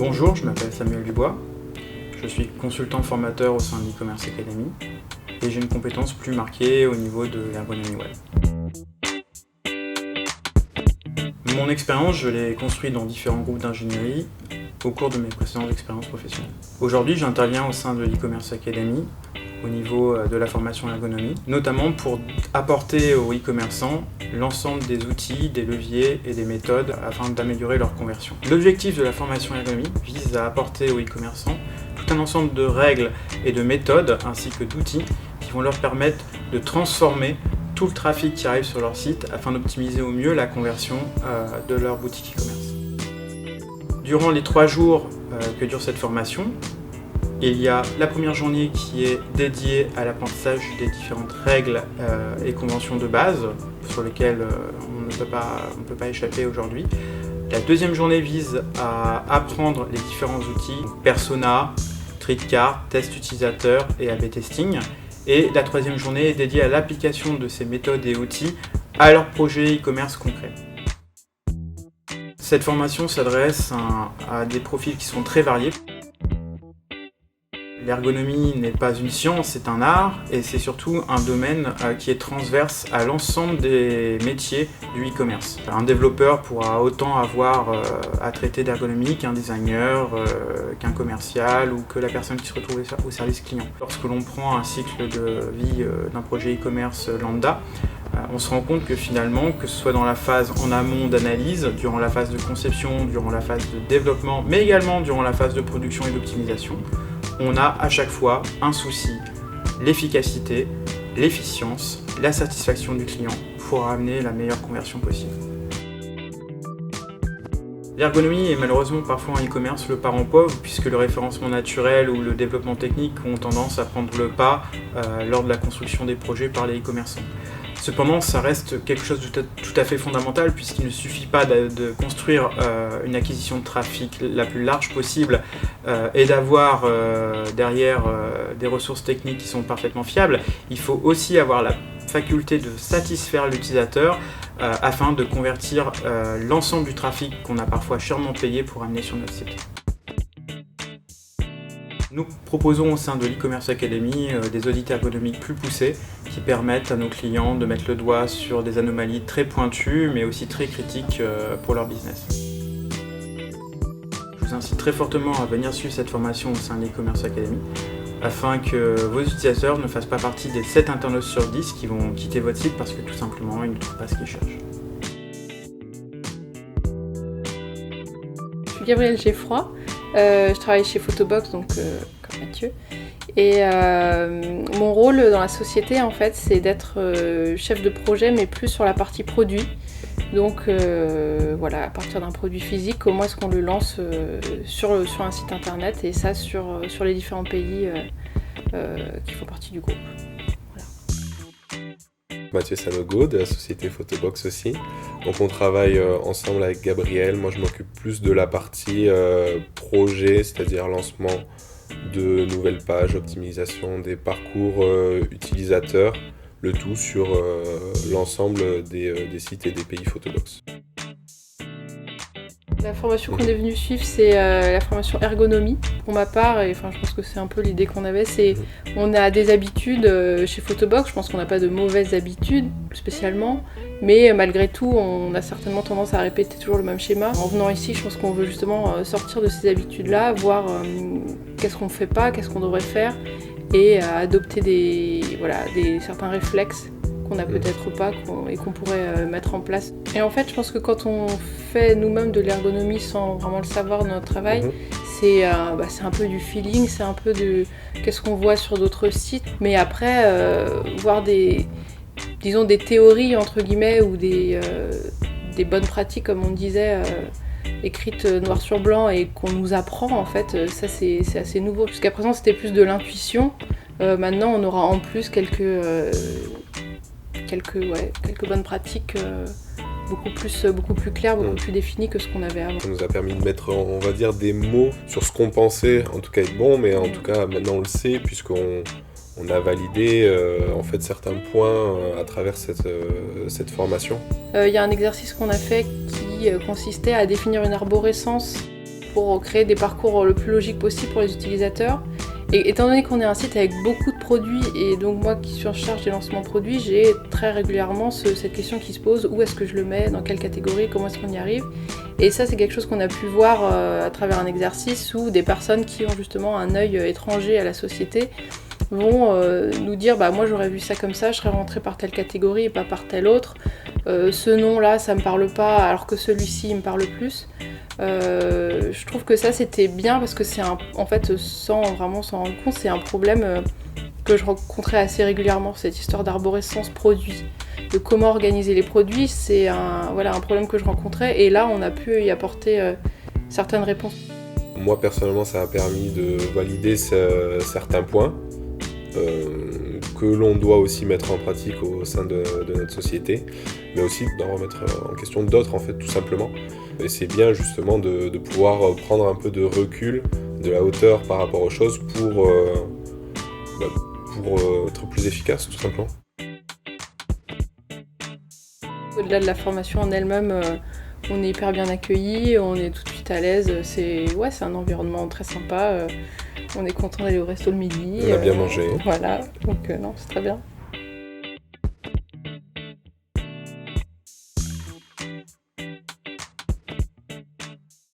Bonjour, je m'appelle Samuel Dubois, je suis consultant formateur au sein de l'e-commerce Academy et j'ai une compétence plus marquée au niveau de l'ergonomie web. Mon expérience, je l'ai construite dans différents groupes d'ingénierie au cours de mes précédentes expériences professionnelles. Aujourd'hui, j'interviens au sein de l'e-commerce Academy au niveau de la formation ergonomie, notamment pour apporter aux e-commerçants l'ensemble des outils, des leviers et des méthodes afin d'améliorer leur conversion. L'objectif de la formation ergonomie vise à apporter aux e-commerçants tout un ensemble de règles et de méthodes ainsi que d'outils qui vont leur permettre de transformer tout le trafic qui arrive sur leur site afin d'optimiser au mieux la conversion de leur boutique e-commerce. Durant les 3 jours que dure cette formation, il y a la première journée qui est dédiée à l'apprentissage des différentes règles et conventions de base sur lesquelles on ne peut pas échapper aujourd'hui. La deuxième journée vise à apprendre les différents outils Persona, tri de carte, test utilisateur et A/B testing. Et la troisième journée est dédiée à l'application de ces méthodes et outils à leur projet e-commerce concret. Cette formation s'adresse à des profils qui sont très variés. L'ergonomie n'est pas une science, c'est un art et c'est surtout un domaine qui est transverse à l'ensemble des métiers du e-commerce. Un développeur pourra autant avoir à traiter d'ergonomie qu'un designer, qu'un commercial ou que la personne qui se retrouve au service client. Lorsque l'on prend un cycle de vie d'un projet e-commerce lambda, on se rend compte que finalement, que ce soit dans la phase en amont d'analyse, durant la phase de conception, durant la phase de développement, mais également durant la phase de production et d'optimisation, on a à chaque fois un souci, l'efficacité, l'efficience, la satisfaction du client pour amener la meilleure conversion possible. L'ergonomie est malheureusement parfois en e-commerce le parent pauvre puisque le référencement naturel ou le développement technique ont tendance à prendre le pas lors de la construction des projets par les e-commerçants. Cependant, ça reste quelque chose de tout à fait fondamental puisqu'il ne suffit pas de construire une acquisition de trafic la plus large possible et d'avoir derrière des ressources techniques qui sont parfaitement fiables. Il faut aussi avoir la faculté de satisfaire l'utilisateur afin de convertir l'ensemble du trafic qu'on a parfois chèrement payé pour amener sur notre site. Nous proposons au sein de l'e-commerce Academy des audits ergonomiques plus poussés qui permettent à nos clients de mettre le doigt sur des anomalies très pointues mais aussi très critiques pour leur business. Je vous incite très fortement à venir suivre cette formation au sein de l'e-commerce Academy afin que vos utilisateurs ne fassent pas partie des 7 internautes sur 10 qui vont quitter votre site parce que tout simplement ils ne trouvent pas ce qu'ils cherchent. Je suis Gabrielle Geffroy. Je travaille chez Photobox, donc comme Mathieu. Et mon rôle dans la société, en fait, c'est d'être chef de projet, mais plus sur la partie produit. Donc voilà, à partir d'un produit physique, comment est-ce qu'on le lance sur un site internet et ça sur les différents pays qui font partie du groupe. Mathieu Sanogo de la société Photobox aussi. Donc on travaille ensemble avec Gabriel. Moi je m'occupe plus de la partie projet, c'est-à-dire lancement de nouvelles pages, optimisation des parcours utilisateurs, le tout sur l'ensemble des sites et des pays Photobox. La formation qu'on est venu suivre, c'est la formation ergonomie. Pour ma part, et je pense que c'est un peu l'idée qu'on avait, c'est on a des habitudes chez Photobox, je pense qu'on n'a pas de mauvaises habitudes spécialement, mais malgré tout, on a certainement tendance à répéter toujours le même schéma. En venant ici, je pense qu'on veut justement sortir de ces habitudes-là, voir qu'est-ce qu'on ne fait pas, qu'est-ce qu'on devrait faire, et adopter certains réflexes qu'on n'a peut-être pas et qu'on pourrait mettre en place. Et en fait, je pense que quand on fait nous-mêmes de l'ergonomie sans vraiment le savoir dans notre travail, c'est un peu du feeling, c'est un peu de qu'est-ce qu'on voit sur d'autres sites. Mais après, voir des théories, entre guillemets, ou des bonnes pratiques, comme on disait, écrites noir sur blanc et qu'on nous apprend, en fait, ça c'est assez nouveau. Jusqu'à présent, c'était plus de l'intuition. Maintenant, on aura en plus quelques bonnes pratiques beaucoup plus claires, beaucoup plus définies que ce qu'on avait avant. Ça nous a permis de mettre, on va dire, des mots sur ce qu'on pensait, en tout cas être bon, mais en tout cas maintenant on le sait puisqu'on a validé en fait certains points à travers cette formation. Il y a un exercice qu'on a fait qui consistait à définir une arborescence pour créer des parcours le plus logique possible pour les utilisateurs. Et étant donné qu'on est un site avec beaucoup de produits, et donc moi qui suis en charge des lancements produits, j'ai très régulièrement cette question qui se pose, où est-ce que je le mets, dans quelle catégorie, comment est-ce qu'on y arrive. Et ça c'est quelque chose qu'on a pu voir à travers un exercice où des personnes qui ont justement un œil étranger à la société vont nous dire moi j'aurais vu ça comme ça, je serais rentrée par telle catégorie et pas par telle autre. Ce nom-là ça me parle pas alors que celui-ci il me parle plus. Je trouve que ça c'était bien parce que en fait sans vraiment s'en rendre compte, c'est un problème que je rencontrais assez régulièrement, cette histoire d'arborescence produit, de comment organiser les produits, c'est un problème que je rencontrais et là on a pu y apporter certaines réponses. Moi personnellement ça a permis de valider certains points que l'on doit aussi mettre en pratique au sein de notre société, mais aussi d'en remettre en question d'autres en fait tout simplement. Et c'est bien justement de pouvoir prendre un peu de recul, de la hauteur par rapport aux choses pour être plus efficace tout simplement. Au-delà de la formation en elle-même, on est hyper bien accueillis, on est tout de suite à l'aise, c'est un environnement très sympa, on est content d'aller au resto le midi. On a bien mangé. Voilà, donc non, c'est très bien.